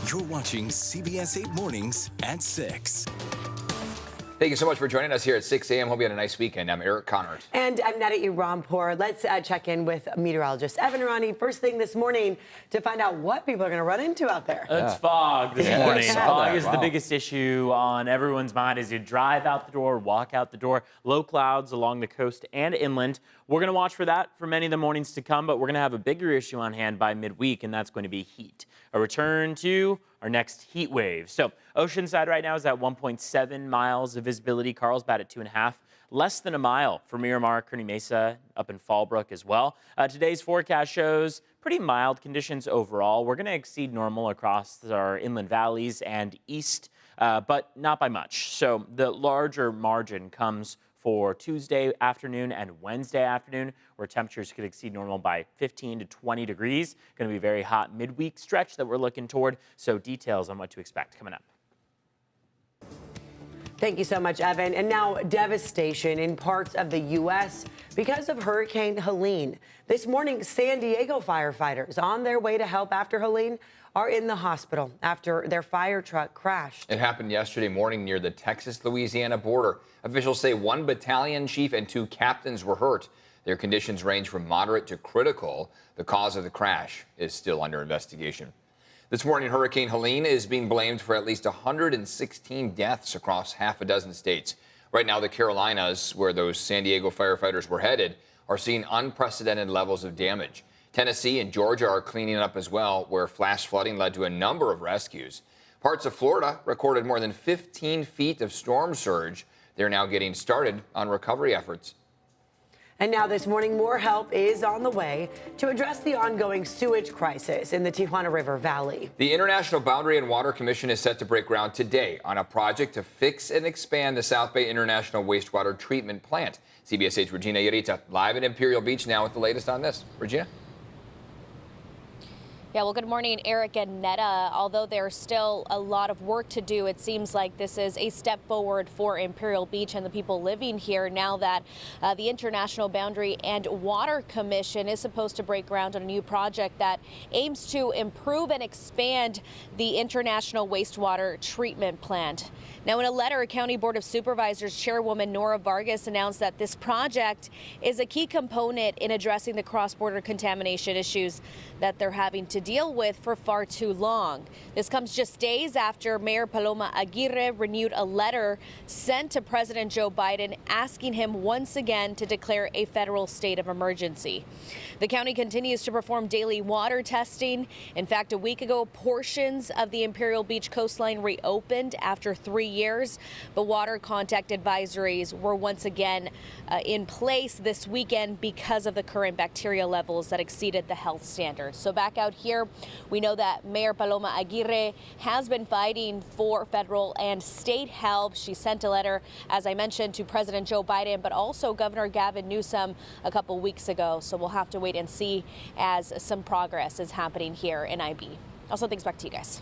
You're watching CBS 8 Mornings at 6. Thank you so much for joining us here at 6 a.m. Hope you had a nice weekend. I'm Eric Connard. And I'm Neda Rampur. Let's check in with meteorologist Evan Rani first thing this morning to find out what people are going to run into out there. It's fog this morning. Fog is Wow. the biggest issue on everyone's mind as you drive out the door, walk out the door. Low clouds along the coast and inland. We're going to watch for that for many of the mornings to come, but we're going to have a bigger issue on hand by midweek, and that's going to be heat. A return to our next heat wave. So Oceanside right now is at 1.7 miles of visibility. Carlsbad at 2.5. Less than a mile for Miramar, Kearney Mesa, up in Fallbrook as well. Today's forecast shows pretty mild conditions overall. We're going to exceed normal across our inland valleys and east, but not by much. So the larger margin comes for Tuesday afternoon and Wednesday afternoon, where temperatures could exceed normal by 15 to 20 degrees. Going to be a very hot midweek stretch that we're looking toward. So details on what to expect coming up. Thank you so much, Evan. And now devastation in parts of the U.S. because of Hurricane Helene. This morning, San Diego firefighters on their way to help after Helene are in the hospital after their fire truck crashed. It happened yesterday morning near the Texas-Louisiana border. Officials say one battalion chief and 2 captains were hurt. Their conditions range from moderate to critical. The cause of the crash is still under investigation. This morning, Hurricane Helene is being blamed for at least 116 deaths across half a dozen states. Right now, the Carolinas, where those San Diego firefighters were headed, are seeing unprecedented levels of damage. Tennessee and Georgia are cleaning up as well, where flash flooding led to a number of rescues. Parts of Florida recorded more than 15 feet of storm surge. They're now getting started on recovery efforts. And now this morning, more help is on the way to address the ongoing sewage crisis in the Tijuana River Valley. The International Boundary and Water Commission is set to break ground today on a project to fix and expand the South Bay International Wastewater Treatment Plant. CBS 8's Regina Yarita live in Imperial Beach now with the latest on this. Regina? Yeah, well, good morning, Eric and Neda. Although there's still a lot of work to do, it seems like this is a step forward for Imperial Beach and the people living here now that the International Boundary and Water Commission is supposed to break ground on a new project that aims to improve and expand the International Wastewater Treatment Plant. Now, in a letter, County Board of Supervisors Chairwoman Nora Vargas announced that this project is a key component in addressing the cross-border contamination issues that they're having to deal with for far too long. This comes just days after Mayor Paloma Aguirre renewed a letter sent to President Joe Biden asking him once again to declare a federal state of emergency. The county continues to perform daily water testing. In fact, a week ago, portions of the Imperial Beach coastline reopened after 3 years, but water contact advisories were once again in place this weekend because of the current bacteria levels that exceeded the health standards. So back out here, we know that Mayor Paloma Aguirre has been fighting for federal and state help. She sent a letter, as I mentioned, to President Joe Biden, but also Governor Gavin Newsom a couple weeks ago. So we'll have to wait and see as some progress is happening here in IB. Also, thanks back to you guys.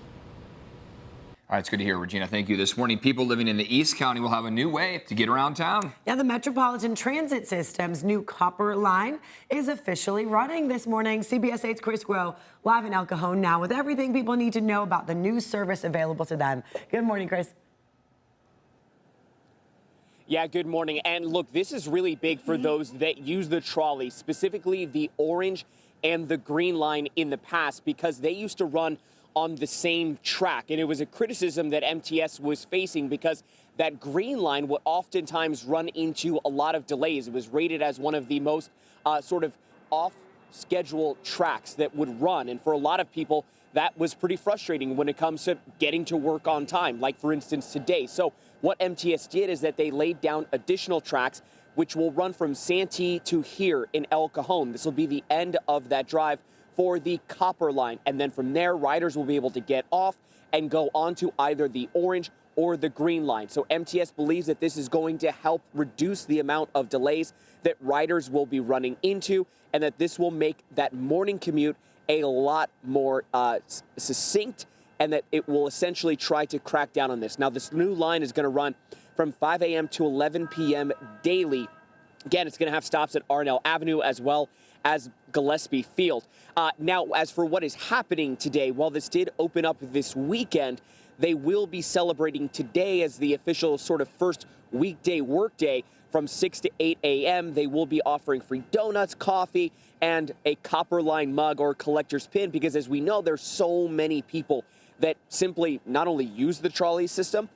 All right, it's good to hear, Regina. Thank you. This morning, people living in the East County will have a new way to get around town. Yeah, the Metropolitan Transit System's new copper line is officially running this morning. CBS 8's Chris Groh live in El Cajon now with everything people need to know about the new service available to them. Good morning, Chris. Yeah, good morning. And look, this is really big for those that use the trolley, specifically the orange and the green line in the past, because they used to run on the same track. And it was a criticism that MTS was facing because that green line would oftentimes run into a lot of delays. It was rated as one of the most sort of off-schedule tracks that would run. And for a lot of people, that was pretty frustrating when it comes to getting to work on time, like, for instance, today. So what MTS did is that they laid down additional tracks which will run from Santee to here in El Cajon. This will be the end of that drive for the copper line. And then from there, riders will be able to get off and go on to either the orange or the green line. So MTS believes that this is going to help reduce the amount of delays that riders will be running into, and that this will make that morning commute a lot more succinct, and that it will essentially try to crack down on this. Now, this new line is going to run from 5 a.m. to 11 p.m. daily. Again, it's going to have stops at Arnell Avenue as well as Gillespie Field. Now, as for what is happening today, while this did open up this weekend, they will be celebrating today as the official sort of first weekday workday from 6 to 8 a.m. They will be offering free donuts, coffee, and a copper line mug or collector's pin, because as we know, there's so many people that simply not only use the trolley system,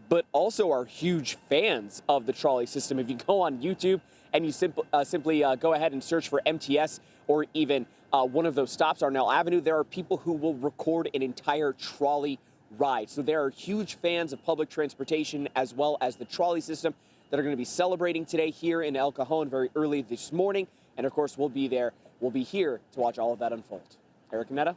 but also are huge fans of the trolley system. If you go on YouTube and you simply go ahead and search for MTS or even one of those stops, Arnell Avenue, there are people who will record an entire trolley ride. So there are huge fans of public transportation as well as the trolley system that are going to be celebrating today here in El Cajon very early this morning. And of course, we'll be there. We'll be here to watch all of that unfold. Eric and Netta.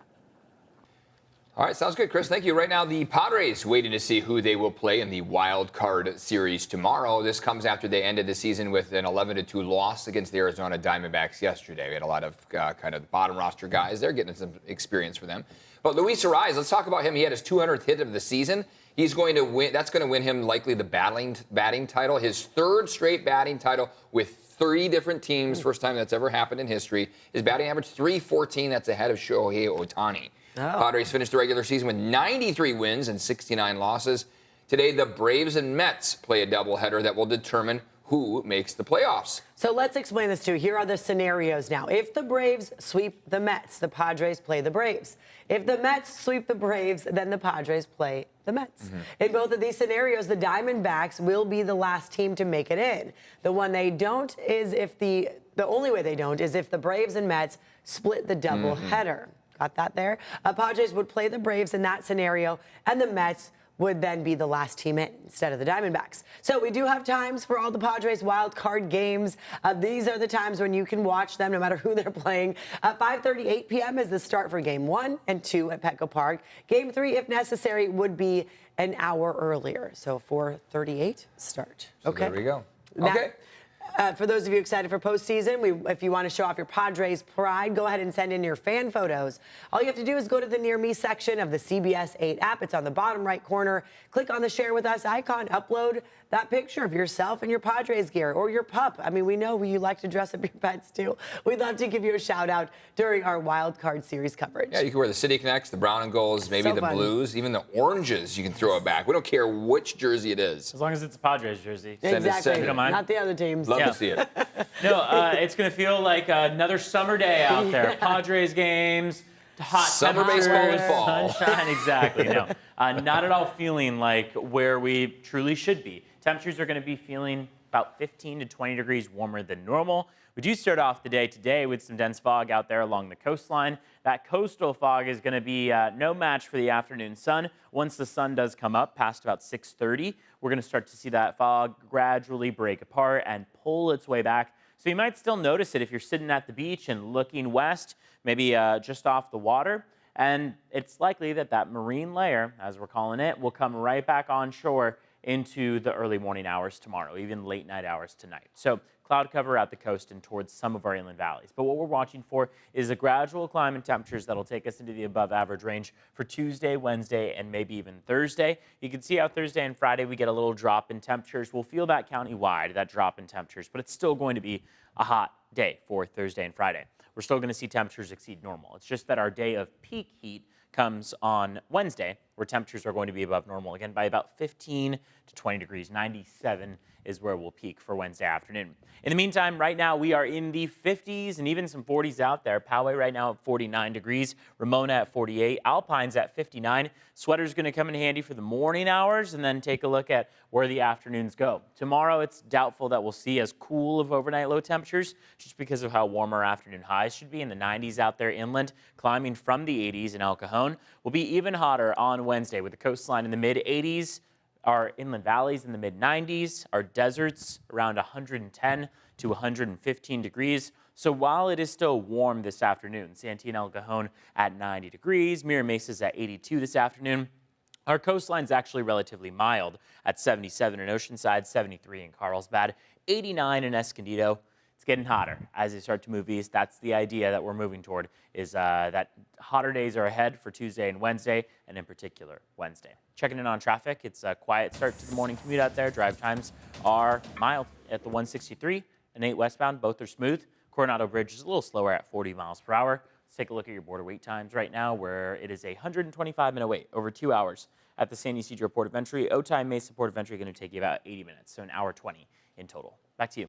All right, sounds good, Chris. Thank you. Right now, the Padres waiting to see who they will play in the wild card series tomorrow. This comes after they ended the season with an 11-2 loss against the Arizona Diamondbacks yesterday. We had a lot of kind of bottom roster guys. They're getting some experience for them. But Luis Arraez, let's talk about him. He had his 200th hit of the season. He's going to win. That's going to win him likely the batting title, his third straight batting title with 3 different teams. First time that's ever happened in history. His batting average, .314. That's ahead of Shohei Ohtani. Oh. Padres finished the regular season with 93 wins and 69 losses. Today, the Braves and Mets play a doubleheader that will determine who makes the playoffs. So let's explain this to you. Here are the scenarios now. If the Braves sweep the Mets, the Padres play the Braves. If the Mets sweep the Braves, then the Padres play the Mets. In both of these scenarios, the Diamondbacks will be the last team to make it in. The one they don't is if the only way they don't is if the Braves and Mets split the doubleheader. Got that there? Padres would play the Braves in that scenario, and the Mets would then be the last team in instead of the Diamondbacks. So we do have times for all the Padres wild card games. These are the times when you can watch them no matter who they're playing. 5:38 p.m. is the start for Game 1 and 2 at Petco Park. Game 3, if necessary, would be an hour earlier. So 4:38 start. So okay. There we go. Now, okay. For those of you excited for postseason, if you want to show off your Padres pride, go ahead and send in your fan photos. All you have to do is go to the Near Me section of the CBS 8 app. It's on the bottom right corner. Click on the Share With Us icon. Upload that picture of yourself and your Padres gear or your pup. I mean, we know you like to dress up your pets, too. We'd love to give you a shout-out during our Wild Card Series coverage. Yeah, you can wear the City Connects, the brown and golds, maybe the blues, even the oranges. You can throw it back. We don't care which jersey it is. As long as it's a Padres jersey. Exactly. You don't mind? Not the other teams. Love to see it. No, it's going to feel like another summer day out there. Padres games, hot Summer temperatures, baseball in fall. sunshine. Exactly. No, not at all feeling like where we truly should be. Temperatures are going to be feeling about 15 to 20 degrees warmer than normal. We do start off the day today with some dense fog out there along the coastline. That coastal fog is going to be no match for the afternoon sun. Once the sun does come up past about 6:30, we're going to start to see that fog gradually break apart and pull its way back. So you might still notice it if you're sitting at the beach and looking west, maybe just off the water. And it's likely that that marine layer, as we're calling it, will come right back on shore into the early morning hours tomorrow, even late night hours tonight. So cloud cover at the coast and towards some of our inland valleys. But what we're watching for is a gradual climb in temperatures that'll take us into the above average range for Tuesday, Wednesday, and maybe even Thursday. You can see how Thursday and Friday we get a little drop in temperatures. We'll feel that county-wide, that drop in temperatures, but it's still going to be a hot day for Thursday and Friday. We're still going to see temperatures exceed normal. It's just that our day of peak heat comes on Wednesday, where temperatures are going to be above normal again by about 15 to 20 degrees. 97 is where we'll peak for Wednesday afternoon. In the meantime, right now we are in the 50s and even some 40s out there. Poway right now at 49 degrees, Ramona at 48, Alpine's at 59. Sweater's going to come in handy for the morning hours, and then take a look at where the afternoons go. Tomorrow, it's doubtful that we'll see as cool of overnight low temperatures just because of how warm our afternoon highs should be in the 90s out there inland, climbing from the 80s in El Cajon. Will be even hotter on Wednesday with the coastline in the mid-80s, our inland valleys in the mid-90s, our deserts around 110 to 115 degrees. So while it is still warm this afternoon, Santee and El Cajon at 90 degrees, Mira Mesa's at 82 this afternoon. Our coastline's actually relatively mild at 77 in Oceanside, 73 in Carlsbad, 89 in Escondido. It's getting hotter as they start to move east. That's the idea that we're moving toward, is that hotter days are ahead for Tuesday and Wednesday, and in particular Wednesday. Checking in on traffic, it's a quiet start to the morning commute out there. Drive times are mild at the 163 and 8 westbound. Both are smooth. Coronado Bridge is a little slower at 40 miles per hour. Let's take a look at your border wait times right now, where it is a 125-minute wait, over 2 hours at the San Ysidro Port of Entry. Otay Mesa Port of Entry going to take you about 80 minutes, so an hour 20 in total. Back to you.